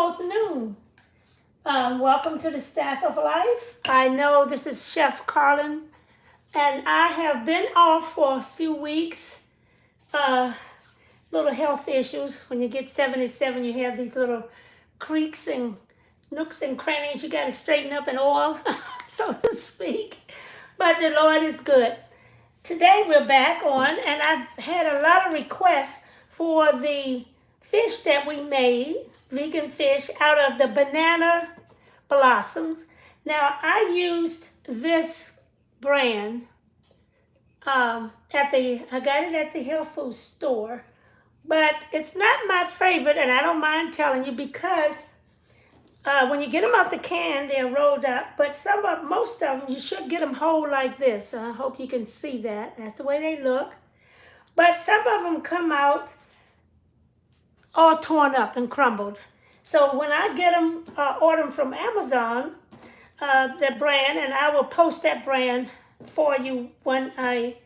almost noon. Welcome to the Staff of Life. I know this is Chef Carlin, and I have been off for a few weeks. Little health issues. When you get 77, you have these little creaks and nooks and crannies you got to straighten up and oil, so to speak. But the Lord is good. Today we're back on, and I've had a lot of requests for the fish that we made, vegan fish, out of the banana blossoms. Now, I used this brand I got it at the health food store, but it's not my favorite, and I don't mind telling you because when you get them out the can, they're rolled up, but most of them, you should get them whole like this. I hope you can see that. That's the way they look. But some of them come out all torn up and crumbled. So when I get them, order them from Amazon, the brand, and I will post that brand for you when I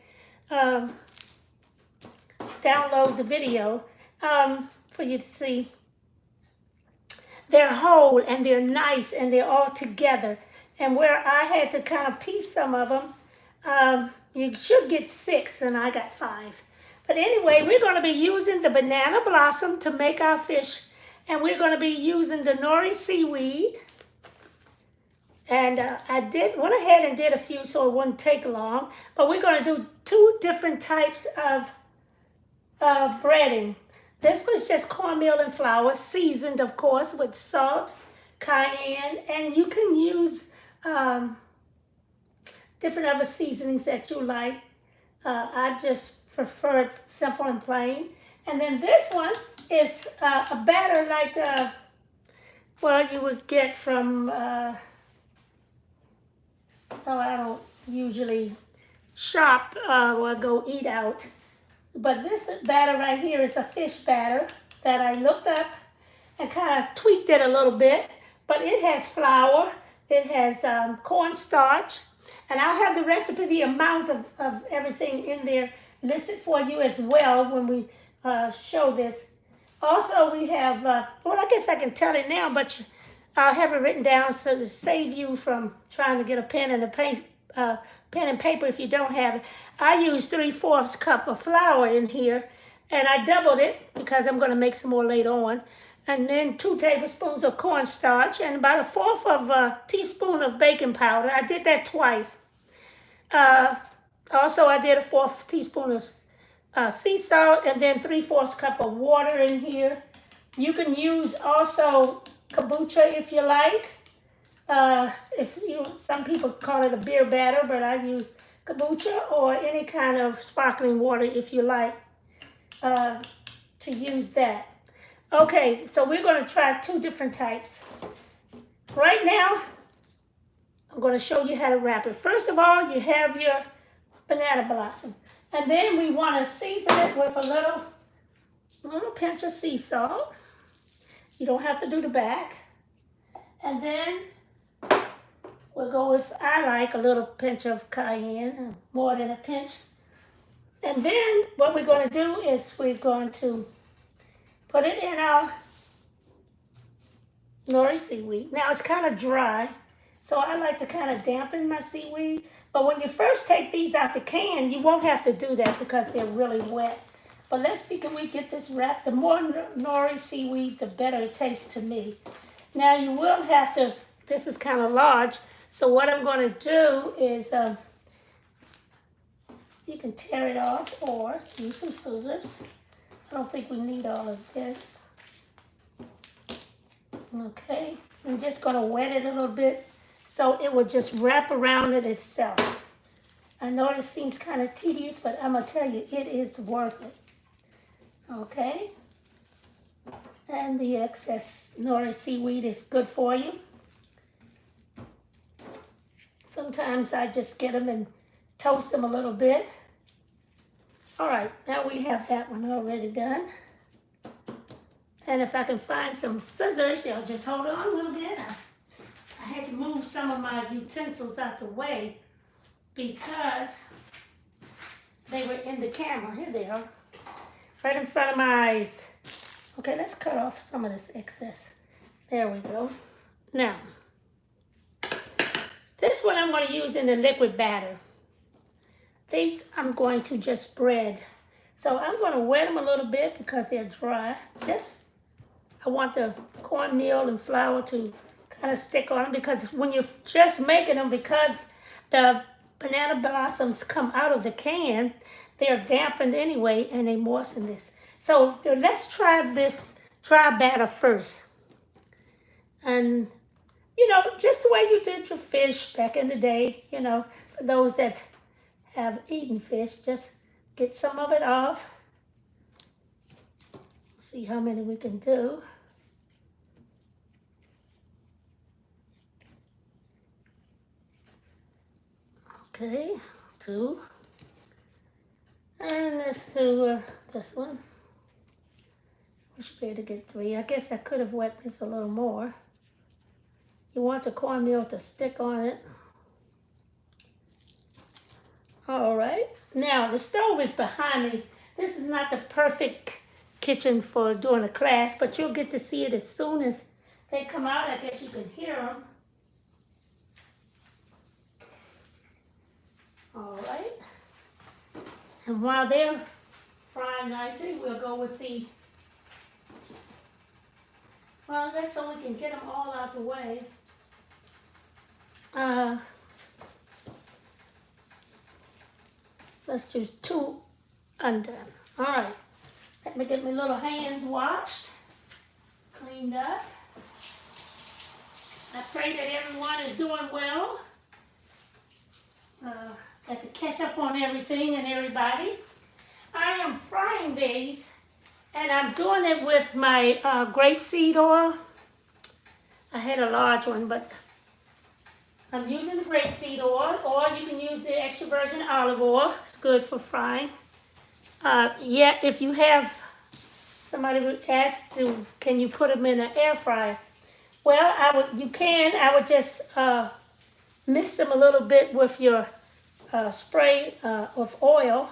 download the video for you to see. They're whole and they're nice and they're all together. And where I had to kind of piece some of them, you should get 6 and I got 5. But anyway, we're going to be using the banana blossom to make our fish, and we're going to be using the nori seaweed. And I went ahead and did a few so it wouldn't take long. But we're going to do 2 different types of breading. This was just cornmeal and flour, seasoned, of course, with salt, cayenne, and you can use different other seasonings that you like. I just prefer it simple and plain. And then this one is a batter like, you would get from, I don't usually shop or go eat out. But this batter right here is a fish batter that I looked up and kind of tweaked it a little bit. But it has flour, it has cornstarch, and I'll have the recipe, the amount of everything in there listed for you as well when we show this. Also, we have, I guess I can tell it now, but I'll have it written down so to save you from trying to get a pen and paper if you don't have it. I use 3/4 cup of flour in here, and I doubled it because I'm going to make some more later on. And then 2 tablespoons of cornstarch and about 1/4 of a teaspoon of baking powder. I did that twice. Also, I did 1/4 teaspoon of sea salt and then 3/4 cup of water in here. You can use also kombucha if you like. Some people call it a beer batter, but I use kombucha or any kind of sparkling water if you like to use that. Okay, so we're going to try 2 different types. Right now, I'm going to show you how to wrap it. First of all, you have your banana blossom. And then we want to season it with a little pinch of sea salt. You don't have to do the back. And then we'll go with, I like a little pinch of cayenne, more than a pinch. And then what we're going to do is we're going to put it in our nori seaweed. Now it's kind of dry, so I like to kind of dampen my seaweed. But when you first take these out the can, you won't have to do that because they're really wet. But let's see, can we get this wrapped? The more nori seaweed, the better it tastes to me. Now you will have to, this is kind of large, so what I'm going to do is, you can tear it off or use some scissors. I don't think we need all of this. Okay, I'm just going to wet it a little bit so it will just wrap around it itself. I know this seems kind of tedious, but I'm going to tell you, it is worth it. Okay, and the excess nori seaweed is good for you. Sometimes I just get them and toast them a little bit. All right, now we have that one already done. And if I can find some scissors, y'all just hold on a little bit. I had to move some of my utensils out the way because they were in the camera. Here they are, right in front of my eyes. Okay, let's cut off some of this excess. There we go. Now, this one I'm going to use in the liquid batter. These I'm going to just spread. So I'm going to wet them a little bit because they're dry. I want the cornmeal and flour to kind of stick on them, because when you're just making them, because the banana blossoms come out of the can, they're dampened anyway and they moisten this. So let's try this dry batter first. And, just the way you did your fish back in the day, for those that have eaten fish, just get some of it off. See how many we can do. Okay, 2. And let's do this one. We should be able to get 3. I guess I could have wet this a little more. You want the cornmeal to stick on it. All right, now the stove is behind me. This is not the perfect kitchen for doing a class, but you'll get to see it as soon as they come out. I guess you can hear them. All right, and while they're frying nicely, we'll go with that's so we can get them all out the way. Let's do 2 undone. All right, let me get my little hands washed, cleaned up. I pray that everyone is doing well. Got to catch up on everything and everybody. I am frying these, and I'm doing it with my grapeseed oil. I had a large one, but I'm using the grapeseed oil, or you can use the extra virgin olive oil. It's good for frying. If you have, somebody would ask, can you put them in an air fryer? Well, you can. I would just mix them a little bit with your spray of oil,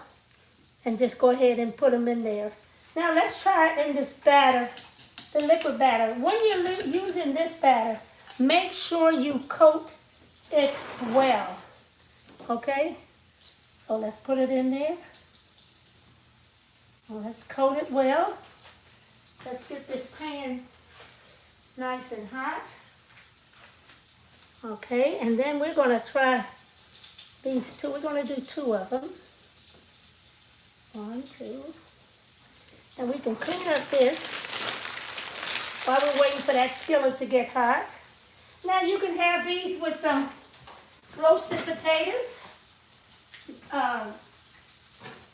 and just go ahead and put them in there. Now let's try it in this batter, the liquid batter. When you're using this batter, make sure you coat it well, okay? So let's put it in there. Let's coat it well. Let's get this pan nice and hot. Okay, and then we're going to try these 2. We're going to do 2 of them. 1, 2. And we can clean up this while we're waiting for that skillet to get hot. Now you can have these with some roasted potatoes,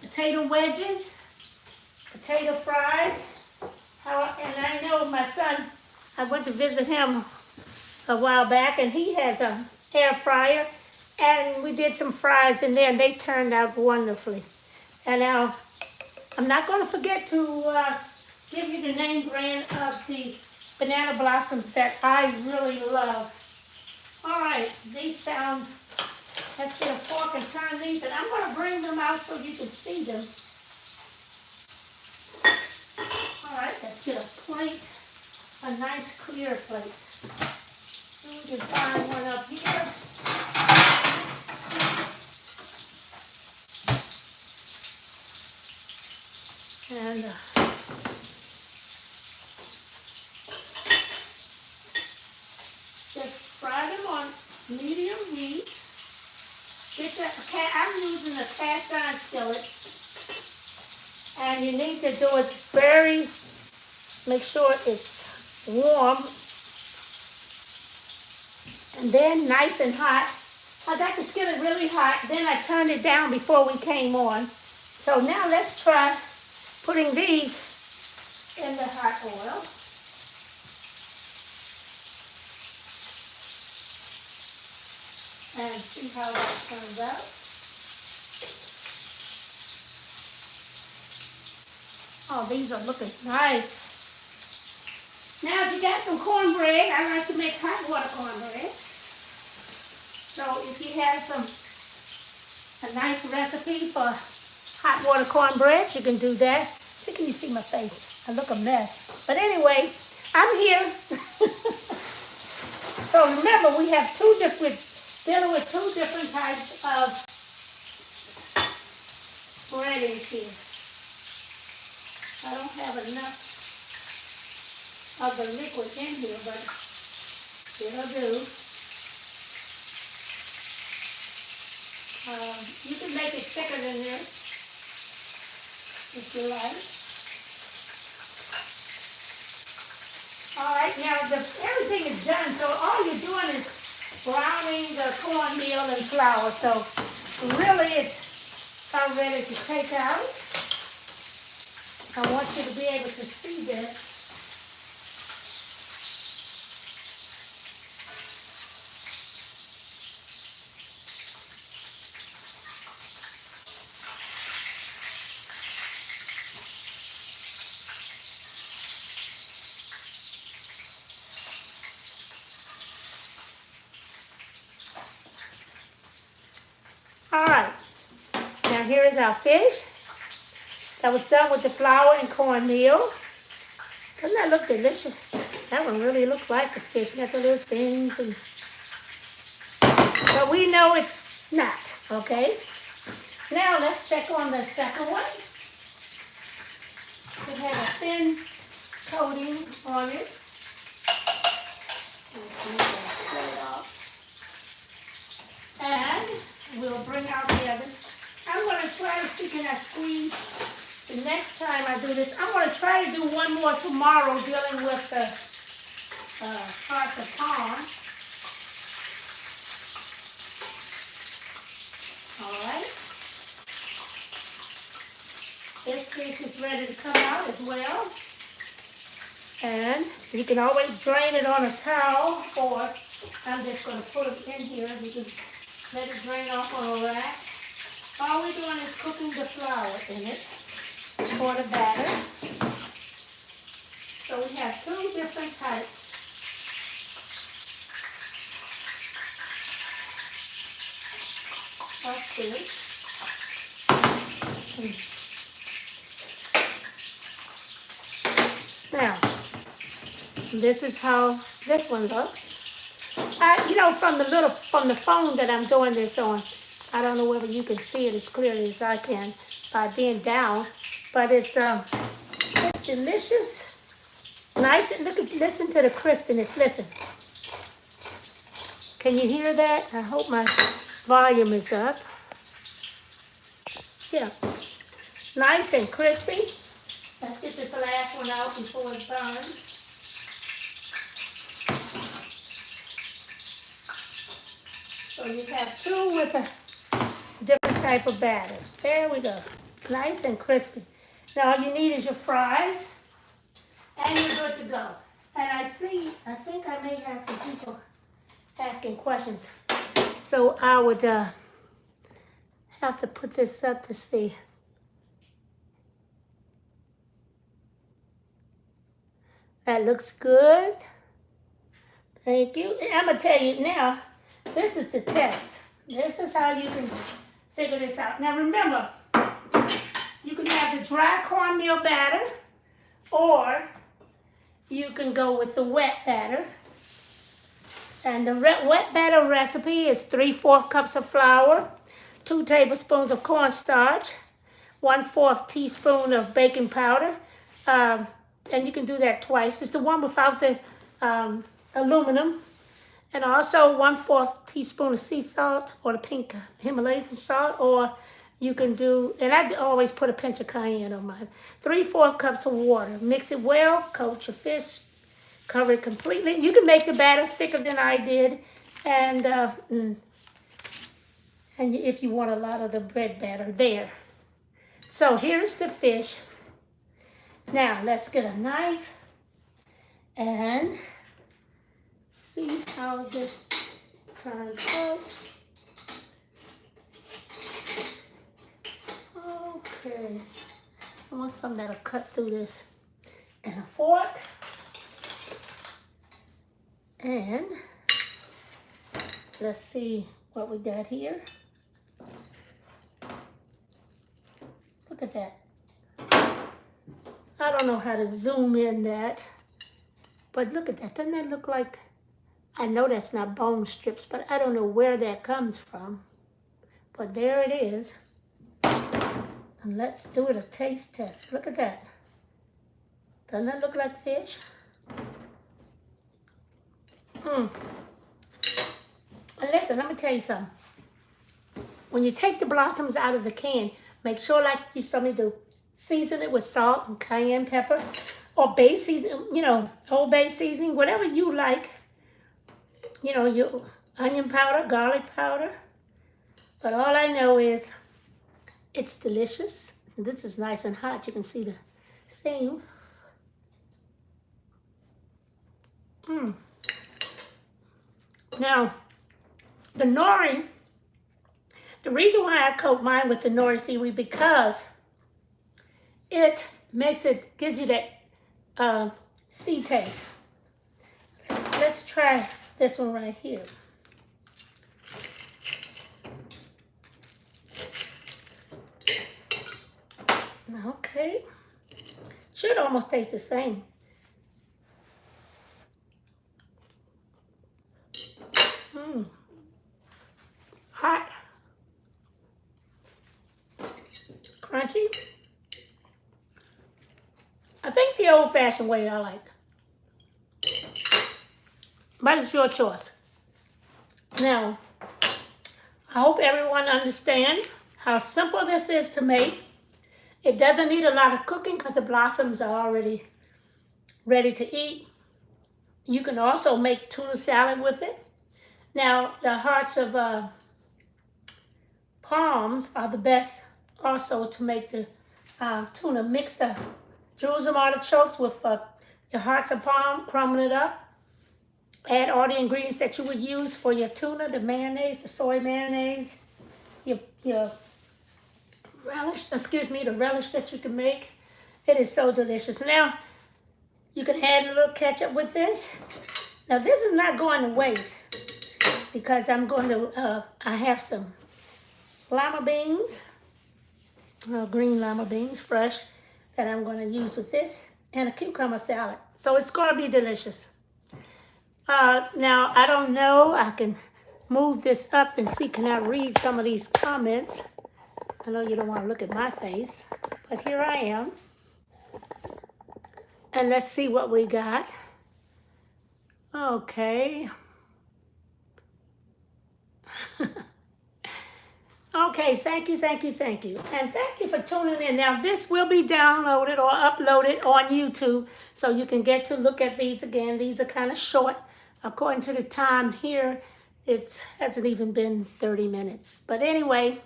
potato wedges, potato fries. And I know my son, I went to visit him a while back, and he has an air fryer, and we did some fries in there, and they turned out wonderfully. And now, I'm not going to forget to give you the name brand of the banana blossoms that I really love. All right, these sound, let's get a fork and turn these, and I'm going to bring them out so you can see them. All right, let's get a plate, a nice clear plate. We can find one up here. And just fry them on medium heat. I'm using a cast iron skillet, and you need to do it make sure it's warm, and then nice and hot. I got the skillet really hot, then I turned it down before we came on. So now let's try putting these in the hot oil. And see how that turns out. Oh, these are looking nice. Now, if you got some cornbread, I like to make hot water cornbread. So if you have a nice recipe for hot water cornbread, you can do that. So can you see my face? I look a mess. But anyway, I'm here. So remember, we have dealing with two different types of breadings here. I don't have enough of the liquid in here, but it'll do. You can make it thicker than this if you like. All right, now everything is done, so all you're doing is browning the cornmeal and flour. So really it's about ready to take out. I want you to be able to see this. All right, now here is our fish that was done with the flour and cornmeal. Doesn't that look delicious? That one really looks like the fish. Got the little things, but we know it's not, okay? Now let's check on the second one. It has a thin coating on it. And we'll bring out the other. I'm going to try to see, can I squeeze the next time I do this? I'm going to try to do one more tomorrow dealing with the farce of palm. All right. This fish is ready to come out as well. And you can always drain it on a towel, or I'm just going to put it in here. You can let it drain off on a rack. All we're doing is cooking the flour in it for the batter. So we have two different types. Watch this. Now, this is how this one looks. You know, from the phone that I'm doing this on, I don't know whether you can see it as clearly as I can by being down, but it's delicious, nice. Listen to the crispiness. Listen, can you hear that? I hope my volume is up. Yeah, nice and crispy. Let's get this last one out before it burns. So you have two with a different type of batter. There we go. Nice and crispy. Now all you need is your fries, and you're good to go. And I think I may have some people asking questions. So I would have to put this up to see. That looks good. Thank you. And I'm going to tell you now, this is the test. This is how you can figure this out. Now remember, you can have the dry cornmeal batter, or you can go with the wet batter. And the wet batter recipe is 3/4 cups of flour, 2 tablespoons of cornstarch, 1/4 teaspoon of baking powder. And you can do that twice. It's the one without the aluminum. And also 1/4 teaspoon of sea salt, or the pink Himalayan salt, or you can do, and I always put a pinch of cayenne on mine. 3/4 cups of water. Mix it well, coat your fish, cover it completely. You can make the batter thicker than I did, and if you want a lot of the bread batter there. So here's the fish. Now let's get a knife and see how this turns out. Okay, I want something that'll cut through this. And a fork. And let's see what we got here. Look at that. I don't know how to zoom in that, but look at that. Doesn't that look like I know that's not bone strips, but I don't know where that comes from. But there it is. And let's do it a taste test. Look at that. Doesn't that look like fish? And listen, let me tell you something. When you take the blossoms out of the can, make sure, like you saw me do, season it with salt and cayenne pepper, or bay season, you know, Old Bay seasoning, whatever you like. You know, your onion powder, garlic powder. But all I know is it's delicious. This is nice and hot. You can see the steam. Now, the nori, the reason why I coat mine with the nori seaweed, because it makes it, gives you that sea taste. Let's try this one right here. Okay. Should almost taste the same. Hot. Crunchy. I think the old-fashioned way I like. But it's your choice. Now, I hope everyone understands how simple this is to make. It doesn't need a lot of cooking because the blossoms are already ready to eat. You can also make tuna salad with it. Now, the hearts of palms are the best also to make the tuna. Mix the Jerusalem artichokes with your hearts of palm, crumble it up. Add all the ingredients that you would use for your tuna, the mayonnaise, the soy mayonnaise, your relish, the relish that you can make. It is so delicious. Now, you can add a little ketchup with this. Now, this is not going to waste because I'm going to, I have some lima beans, green lima beans, fresh, that I'm going to use with this, and a cucumber salad. So it's going to be delicious. Now, I don't know, I can move this up and see, can I read some of these comments? I know you don't want to look at my face, but here I am. And let's see what we got. Okay. Okay, thank you. And thank you for tuning in. Now, this will be downloaded or uploaded on YouTube, so you can get to look at these again. These are kind of short. According to the time here, it hasn't even been 30 minutes. But anyway,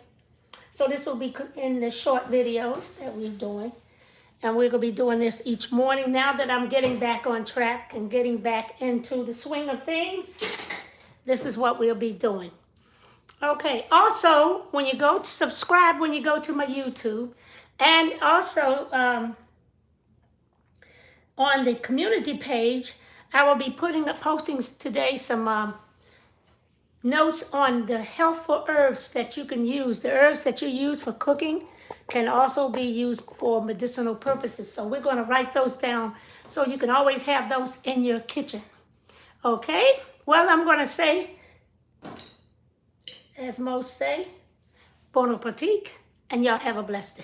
so this will be in the short videos that we're doing. And we're going to be doing this each morning. Now that I'm getting back on track and getting back into the swing of things, this is what we'll be doing. Okay, also, when you go to subscribe, when you go to my YouTube, and also on the community page, I will be posting today some notes on the healthful herbs that you can use. The herbs that you use for cooking can also be used for medicinal purposes. So we're going to write those down so you can always have those in your kitchen. Okay? Well, I'm going to say, as most say, bon appetit, and y'all have a blessed day.